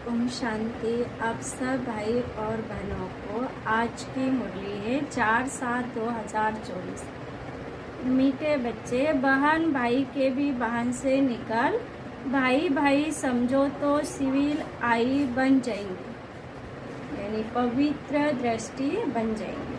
ओम शांति। आप सब भाई और बहनों को आज की मुरली है 4/7/2024। मीठे बच्चे, बहन भाई के भी बहन से निकल, भाई भाई समझो तो सिविल आई बन जाएंगे, यानी पवित्र दृष्टि बन जाएंगे।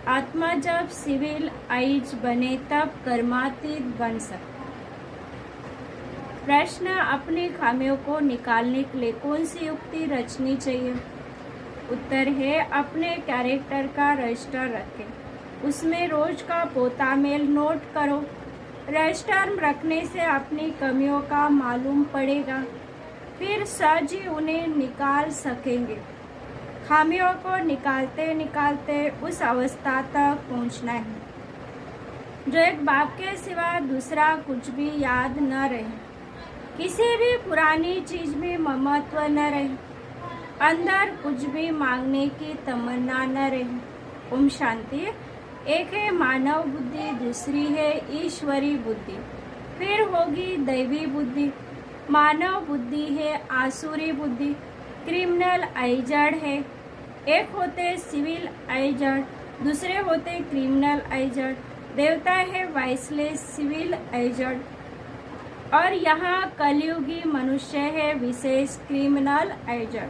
आत्मा जब सिविल आइज बने तब कर्मातीत बन सकते। प्रश्न, अपनी खामियों को निकालने के लिए कौन सी युक्ति रचनी चाहिए? उत्तर है, अपने कैरेक्टर का रजिस्टर रखें, उसमें रोज का पोता मेल नोट करो। रजिस्टर रखने से अपनी कमियों का मालूम पड़ेगा, फिर सहज ही उन्हें निकाल सकेंगे। खामियों को निकालते निकालते उस अवस्था तक पहुंचना है जो एक बाप के सिवा दूसरा कुछ भी याद न रहे, किसी भी पुरानी चीज में ममत्व न रहे, अंदर कुछ भी मांगने की तमन्ना न रहे। ओम शांति। एक है मानव बुद्धि, दूसरी है ईश्वरी बुद्धि, फिर होगी दैवी बुद्धि। मानव बुद्धि है आसुरी बुद्धि, क्रिमिनल आइजड़ है। एक होते सिविल आइजड़, दूसरे होते क्रिमिनल आइजड़। देवता है वाइसलेस सिविल आइजड़, और यहाँ कलयुगी मनुष्य है विशेष क्रिमिनल आइजड़।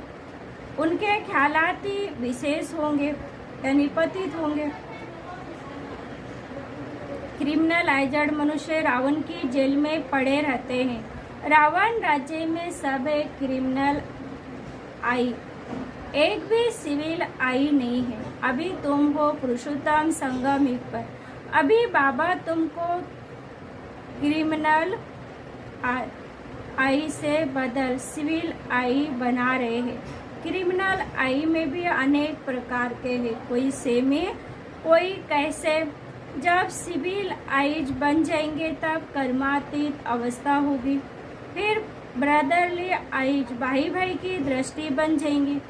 उनके ख्यालात ही विशेष होंगे, यानी पतित होंगे। क्रिमिनल आइजड़ मनुष्य रावण की जेल में पड़े रहते हैं। रावण राज्य में सब एक क्रिमिनल आई, एक भी सिविल आई नहीं है। अभी तुम हो पुरुषोत्तम संगम युग पर, अभी बाबा तुमको क्रिमिनल आई से बदल सिविल आई बना रहे हैं। क्रिमिनल आई में भी अनेक प्रकार के हैं, कोई सेमी, कोई कैसे। जब सिविल आईज बन जाएंगे तब कर्मातीत अवस्था होगी, फिर ब्रदरली आईज भाई भाई की दृष्टि बन जाएंगी।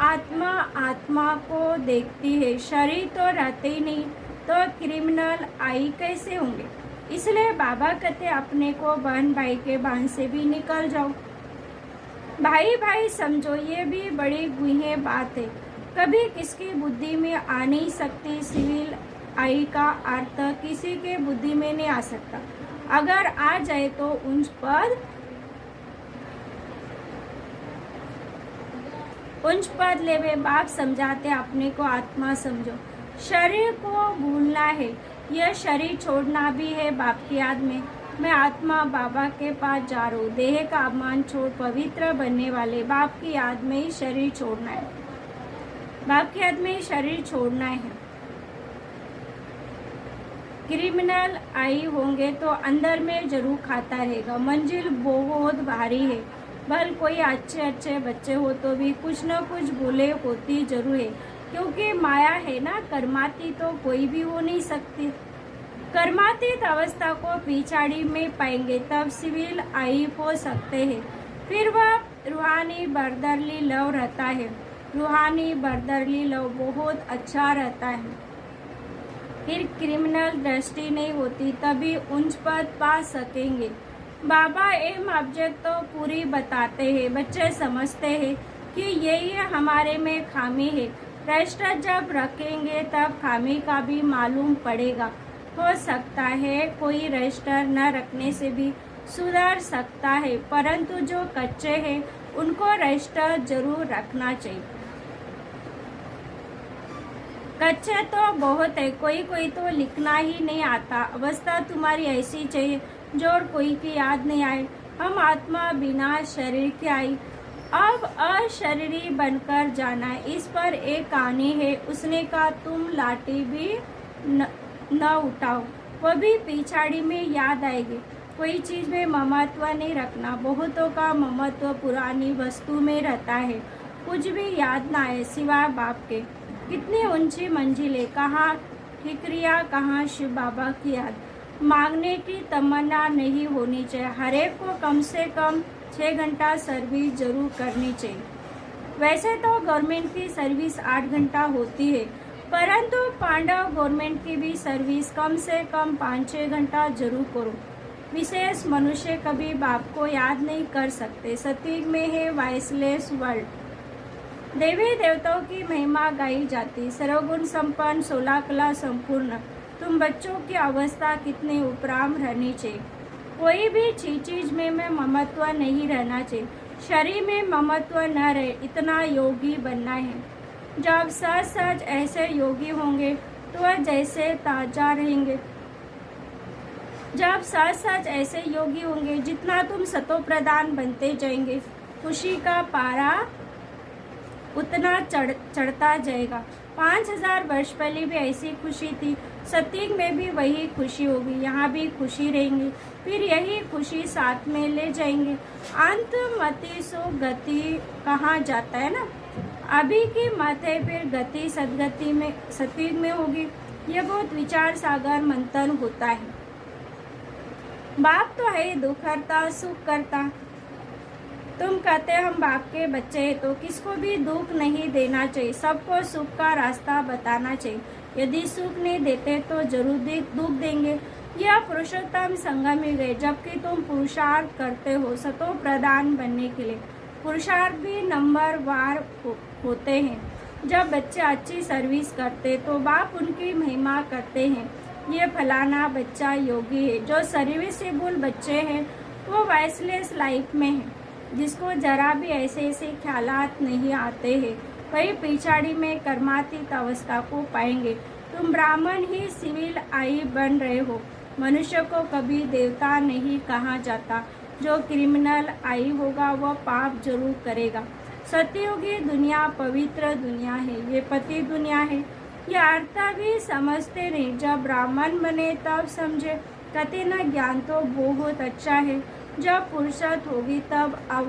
आत्मा आत्मा को देखती है, शरीर तो रहते ही नहीं, तो क्रिमिनल आई कैसे होंगे? इसलिए बाबा कहते अपने को बहन भाई के बांध से भी निकल जाओ। भाई भाई समझो, ये भी बड़ी गुहे बात है, कभी किसकी बुद्धि में आ नहीं सकती। सिविल आई का अर्थ किसी के बुद्धि में नहीं आ सकता, अगर आ जाए तो उच्च पद लेवे। बाप समझाते अपने को आत्मा समझो, शरीर को भूलना है, यह शरीर छोड़ना भी है बाप की याद में। मैं आत्मा बाबा के पास जा रहा हूँ, देह का अपमान छोड़ पवित्र बनने वाले बाप की याद में ही शरीर छोड़ना है, बाप की याद में ही शरीर छोड़ना है। क्रिमिनल आई होंगे तो अंदर में जरूर खाता रहेगा, मंजिल बहुत भारी है। भल कोई अच्छे अच्छे बच्चे हो तो भी कुछ न कुछ भूले होती जरूर है, क्योंकि माया है ना, कर्माती तो कोई भी हो नहीं सकती। कर्मातीत अवस्था को पिछाड़ी में पाएंगे तब सिविल आई हो सकते हैं, फिर वह रूहानी बर्दरली लव रहता है। रूहानी बर्दरली लव बहुत अच्छा रहता है, फिर क्रिमिनल दृष्टि नहीं होती, तभी उच्च पद पा सकेंगे। बाबा एम ऑब्जेक्ट तो पूरी बताते हैं, बच्चे समझते हैं कि यही हमारे में खामी है। रजिस्टर जब रखेंगे तब खामी का भी मालूम पड़ेगा। हो सकता है कोई रजिस्टर न रखने से भी सुधर सकता है, परंतु जो कच्चे हैं उनको रजिस्टर जरूर रखना चाहिए। कच्चे तो बहुत है, कोई कोई तो लिखना ही नहीं आता। अवस्था तुम्हारी ऐसी चाहिए जो और कोई की याद नहीं आए। हम आत्मा बिना शरीर के आई, अब अशरीरी बनकर जाना है। इस पर एक कहानी है, उसने कहा तुम लाठी भी न उठाओ, वह भी पिछाड़ी में याद आएगी। कोई चीज में ममत्व नहीं रखना, बहुतों का ममत्व पुरानी वस्तु में रहता है, कुछ भी याद ना आए सिवाय बाप के। कितनी ऊंची मंजिलें, कहाँ ठिकरिया, कहाँ शिव बाबा की याद। मांगने की तमन्ना नहीं होनी चाहिए, हरेक को कम से कम 6 घंटा सर्विस जरूर करनी चाहिए। वैसे तो गवर्नमेंट की सर्विस 8 घंटा होती है, परंतु पांडव गवर्नमेंट की भी सर्विस कम से कम 5-6 घंटा जरूर करो। विशेष मनुष्य कभी बाप को याद नहीं कर सकते। सतयुग में है वाइसलेस वर्ल्ड। देवी देवताओं की महिमा गाई जाती, सर्वगुण संपन्न, 16 कला संपूर्ण। तुम बच्चों की अवस्था कितनी उपराम रहनी चाहिए। कोई भी चीज में ममत्व नहीं रहना चाहिए। शरीर में ममत्व न रहे, इतना योगी बनना है। जब सच सच ऐसे योगी होंगे तो वह जैसे ताजा रहेंगे। जब सच सच ऐसे योगी होंगे, जितना तुम सतो प्रदान बनते जाएंगे, खुशी का पारा उतना चढ़ता जाएगा। 5000 वर्ष पहले भी ऐसी खुशी थी, सतयुग में भी वही खुशी होगी, यहाँ भी खुशी रहेंगी, फिर यही खुशी साथ में ले जाएंगे। अंत मति सो गति कहाँ जाता है ना। अभी की मत है, फिर गति सदगति में सतयुग में होगी। यह बहुत विचार सागर मंथन होता है। बाप तो है दुख करता, सुख करता। तुम कहते हम बाप के बच्चे हैं, तो किसको भी दुख नहीं देना चाहिए, सबको सुख का रास्ता बताना चाहिए। यदि सुख नहीं देते तो जरूर दुख देंगे। यह पुरुषोत्तम संगम में गए, जबकि तुम पुरुषार्थ करते हो सतो प्रदान बनने के लिए। पुरुषार्थ भी नंबर वार होते हैं। जब बच्चे अच्छी सर्विस करते तो बाप उनकी महिमा करते हैं। ये फलाना बच्चा योगी है। जो सर्विसेबल बच्चे हैं वो वाइसलेस लाइफ में है, जिसको जरा भी ऐसे ऐसे ख्यालात नहीं आते हैं, वही पिछाड़ी में कर्मातीत अवस्था को पाएंगे। तुम ब्राह्मण ही सिविल आई बन रहे हो। मनुष्य को कभी देवता नहीं कहा जाता। जो क्रिमिनल आई होगा वह पाप जरूर करेगा। सत्ययुगी दुनिया पवित्र दुनिया है, ये पति दुनिया है। यह अर्थ भी समझते नहीं। जब ब्राह्मण बने तब समझे। कहते न ज्ञान तो बहुत अच्छा है, जब फुर्सत होगी तब आओ।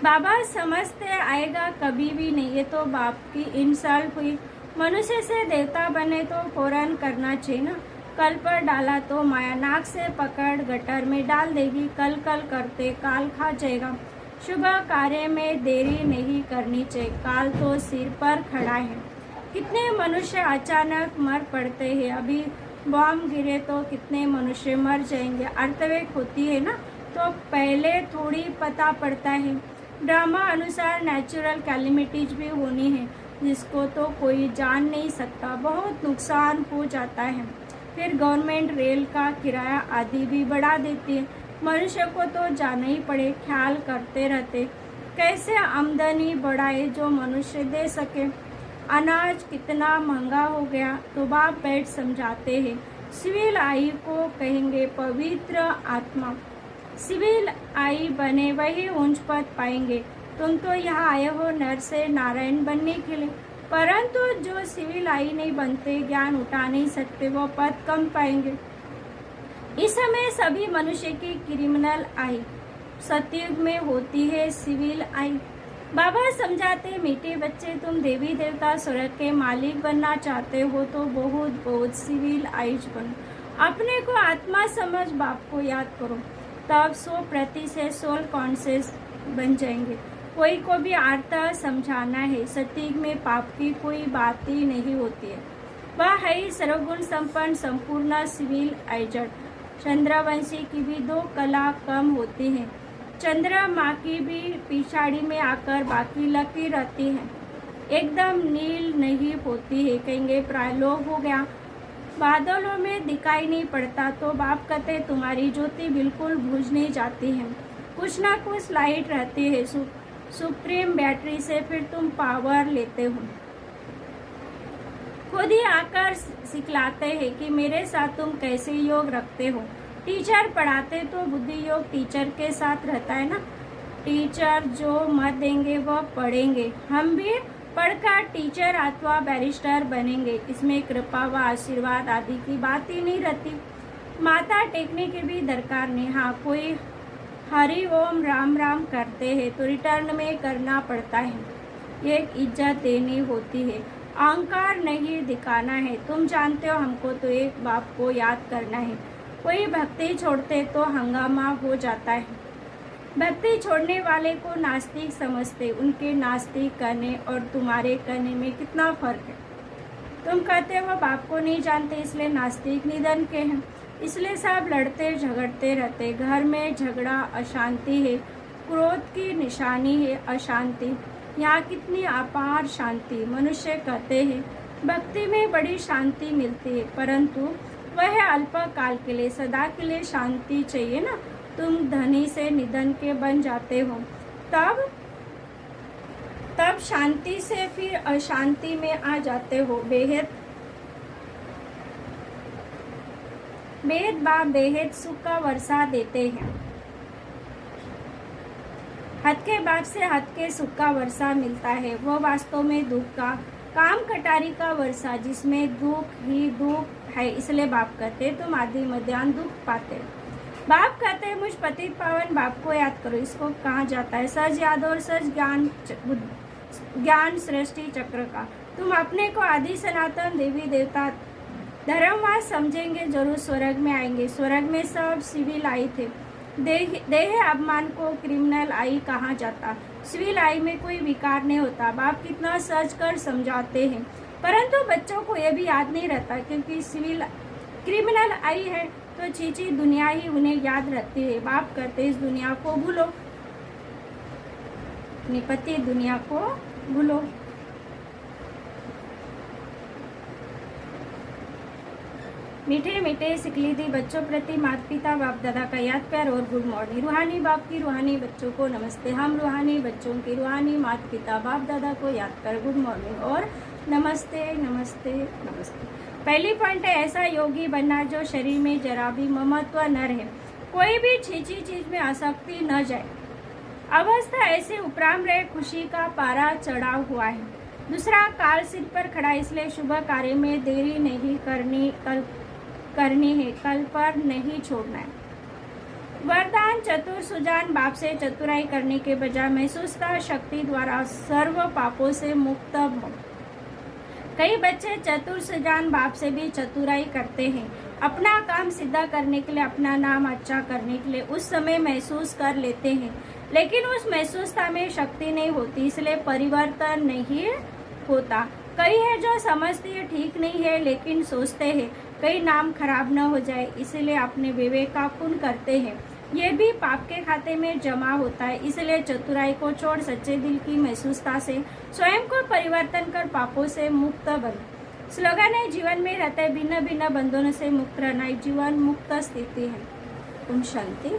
बाबा समझते आएगा कभी भी नहीं। ये तो बाप की इंसल्ट हुई। मनुष्य से देवता बने तो फौरन करना चाहिए ना। कल पर डाला तो माया नाक से पकड़ गटर में डाल देगी। कल कल करते काल खा जाएगा। शुभ कार्य में देरी नहीं करनी चाहिए, काल तो सिर पर खड़ा है। कितने मनुष्य अचानक मर पड़ते हैं। अभी बॉम्ब गिरे तो कितने मनुष्य मर जाएंगे। अर्थवेक होती है ना, तो पहले थोड़ी पता पड़ता है। ड्रामा अनुसार नेचुरल कैलेमिटीज भी होनी है, जिसको तो कोई जान नहीं सकता। बहुत नुकसान हो जाता है। फिर गवर्नमेंट रेल का किराया आदि भी बढ़ा देती है। मनुष्य को तो जाना ही पड़े, ख्याल करते रहते कैसे आमदनी बढ़ाए जो मनुष्य दे सके। अनाज कितना महंगा हो गया, तो बाप बैठ समझाते हैं। सिविल आई को कहेंगे पवित्र आत्मा। सिविल आई बने वही ऊंच पद पाएंगे। तुम तो यहाँ आए हो नर से नारायण बनने के लिए, परंतु जो सिविल आई नहीं बनते, ज्ञान उठा नहीं सकते, वो पद कम पाएंगे। इस समय सभी मनुष्य की क्रिमिनल आई सतयुग में होती है सिविल आई। बाबा समझाते मीठे बच्चे, तुम देवी देवता स्वर्ग के मालिक बनना चाहते हो तो बहुत बहुत सिविल आइज बनो। अपने को आत्मा समझ बाप को याद करो, तब 100% सोल कॉन्शियस बन जाएंगे। कोई को भी अर्थ समझाना है। सतयुग में पाप की कोई बात ही नहीं होती है। वह है सर्वगुण संपन्न संपूर्ण सिविल आइजड। चंद्रवंशी की भी 2 कला कम होती हैं। चंद्रमा की भी पिछाड़ी में आकर बाकी लकी रहती है, एकदम नील नहीं होती है। कहेंगे प्रायलोक हो गया, बादलों में दिखाई नहीं पड़ता। तो बाप कहते तुम्हारी ज्योति बिल्कुल बुझ नहीं जाती है, कुछ ना कुछ लाइट रहती है। सुप्रीम बैटरी से फिर तुम पावर लेते हो। खुद ही आकर सिखलाते हैं कि मेरे साथ तुम कैसे योग रखते हो। टीचर पढ़ाते तो बुद्धि योग टीचर के साथ रहता है ना। टीचर जो मत देंगे वह पढ़ेंगे। हम भी पढ़कर टीचर अथवा बैरिस्टर बनेंगे। इसमें कृपा व आशीर्वाद आदि की बात ही नहीं रहती। माथा टेकने की भी दरकार नहीं। हाँ, कोई हरि ओम राम राम करते हैं तो रिटर्न में करना पड़ता है। एक इज्जत देनी होती है, अहंकार नहीं दिखाना है। तुम जानते हो हमको तो एक बाप को याद करना है। कोई भक्ति छोड़ते तो हंगामा हो जाता है। भक्ति छोड़ने वाले को नास्तिक समझते। उनके नास्तिक कहने और तुम्हारे कहने में कितना फर्क है। तुम कहते हो बाप को नहीं जानते इसलिए नास्तिक निधन के हैं। इसलिए सब लड़ते झगड़ते रहते। घर में झगड़ा अशांति है, क्रोध की निशानी है अशांति। यहाँ कितनी अपार शांति। मनुष्य कहते हैं भक्ति में बड़ी शांति मिलती है, परंतु वह अल्पकाल के लिए, सदा के लिए शांति चाहिए ना। तुम धनी से निधन के बन जाते हो, तब शांति से फिर अशांति में आ जाते हो। बेहद बाप बेहद सुख का वर्षा देते हैं। हद के बाप से हद के सुख का वर्षा मिलता है, वो वास्तव में दुख का, काम कटारी का वर्षा, जिसमें दुख ही दुख है। इसलिए बाप कहते तुम आदि मध्यान्ह दुख पाते। बाप कहते मुझ पतित पावन बाप को याद करो। इसको कहा जाता है सज याद और सज ज्ञान सृष्टि चक्र का। तुम अपने को आदि सनातन देवी देवता धर्मवाद समझेंगे, जरूर स्वर्ग में आएंगे। स्वर्ग में सब सिविल आई थे। देह अभिमान को क्रिमिनल आई कहा जाता। सिविल आई में कोई विकार नहीं होता। बाप कितना सच कर समझाते हैं, परंतु बच्चों को यह भी याद नहीं रहता, क्योंकि सिविल क्रिमिनल आई है तो चीची दुनिया ही उन्हें याद रहती है। बाप कहते इस दुनिया को भूलो, निपति दुनिया को भूलो। मीठे मीठे सिकलीदी बच्चों प्रति माता पिता बाप दादा का याद प्यार और गुड मॉर्निंग। रूहानी बाप की रूहानी बच्चों को नमस्ते। हम रूहानी बच्चों की रूहानी माता पिता बाप दादा को याद कर गुड मॉर्निंग और नमस्ते नमस्ते नमस्ते। पहली पॉइंट है ऐसा योगी बनना जो शरीर में जरा भी ममत्व न रहे, कोई भी छीछी चीज में आसक्ति न जाए। अवस्था ऐसे उपराम रहे, खुशी का पारा चढ़ा हुआ है। दूसरा, काल सिर पर खड़ा, इसलिए शुभ कार्य में देरी नहीं करनी है, कल पर नहीं छोड़ना है। वरदान चतुर सुजान बाप से चतुराई करने के बजाय महसूसता शक्ति द्वारा सर्व पापों से मुक्त हो। कई बच्चे चतुर सुजान बाप से भी चतुराई करते हैं, अपना काम सीधा करने के लिए, अपना नाम अच्छा करने के लिए। उस समय महसूस कर लेते हैं, लेकिन उस महसूसता में शक्ति नहीं होती, इसलिए परिवर्तन नहीं होता। कई है जो समझते हैं ठीक नहीं है, लेकिन सोचते हैं कई नाम खराब न हो जाए, इसलिए अपने विवेक का खून करते हैं। ये भी पाप के खाते में जमा होता है, इसलिए चतुराई को छोड़ सच्चे दिल की महसूसता से स्वयं को परिवर्तन कर पापों से मुक्त बन। स्लोगन है जीवन में रहते भिन्न भिन्न बंधनों से मुक्त रहना, जीवन मुक्त स्थिति है। ओम शांति।